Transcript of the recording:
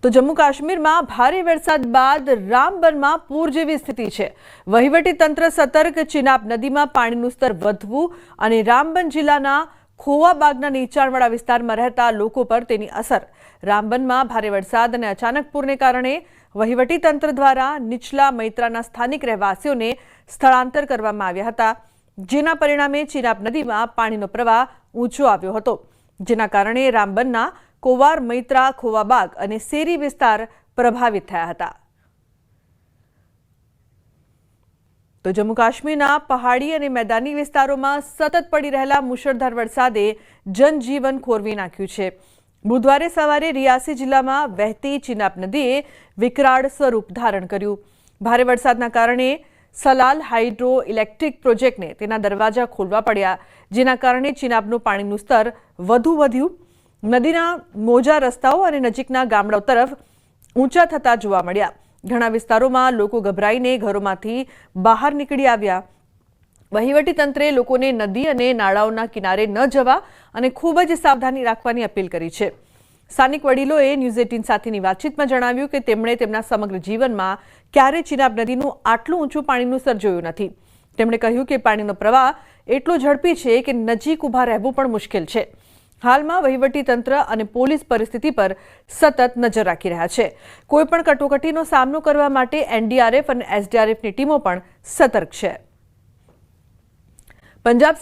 તો જમ્મુ કાશ્મીરમાં ભારે વરસાદ બાદ રામબનમાં પૂર જેવી સ્થિતિ છે। વહીવટી તંત્ર સતર્ક। ચિનાબ નદીમાં પાણીનું સ્તર વધવું અને રામબન જિલ્લાના ખોવાબાગના નીચાણવાળા વિસ્તારમાં રહેતા લોકો પર તેની અસર। રામબનમાં ભારે વરસાદ અને અચાનક પૂરને કારણે વહીવટી તંત્ર દ્વારા નીચલા મૈત્રાના સ્થાનિક રહેવાસીઓને સ્થળાંતર કરવામાં આવ્યા હતા, જેના પરિણામે ચિનાબ નદીમાં પાણીનો પ્રવાહ ઊંચો આવ્યો હતો, જેના કારણે રામબનના કોવાર, મૈત્રા, ખોવાબાગ અને શેરી વિસ્તાર પ્રભાવિત થયા હતા। તો જમ્મુ કાશ્મીરના પહાડી અને મેદાની વિસ્તારોમાં સતત પડી રહેલા મુશળધાર વરસાદે જનજીવન ખોરવી નાખ્યું છે। બુધવારે સવારે રિયાસી જિલ્લામાં વહેતી ચિનાબ નદીએ વિકરાળ સ્વરૂપ ધારણ કર્યું। ભારે વરસાદના કારણે સલાલ હાઇડ્રો ઇલેક્ટ્રિક પ્રોજેક્ટને તેના દરવાજા ખોલવા પડ્યા, જેના કારણે ચિનાબનું પાણીનું સ્તર વધુ વધ્યું। નદીના મોજા રસ્તાઓ અને નજીકના ગામડાઓ તરફ ઊંચા થતા જોવા મળ્યા। ઘણા વિસ્તારોમાં લોકો ગભરાઈને ઘરોમાંથી બહાર નીકળી આવ્યા। વહીવટીતંત્રે લોકોને નદી અને નાળાઓના કિનારે ન જવા અને ખૂબ જ સાવધાની રાખવાની અપીલ કરી છે। સ્થાનિક વડીલોએ ન્યૂઝ 18 સાથેની વાતચીતમાં જણાવ્યું કે તેમણે તેમના સમગ્ર જીવનમાં ક્યારે ચિનાબ નદીનું આટલું ઊંચું પાણીનું સ્તર જોયું નથી। તેમણે કહ્યું કે પાણીનો પ્રવાહ એટલો ઝડપી છે કે નજીક ઊભા રહેવું પણ મુશ્કેલ છે। હાલમાં વહીવટીતંત્ર અને પોલીસ પરિસ્થિતિ પર સતત નજર રાખી રહ્યા છે। કોઈપણ કટોકટીનો સામનો કરવા માટે એનડીઆરએફ અને એસડીઆરએફની ટીમો પણ સતર્ક છે। પંજાબ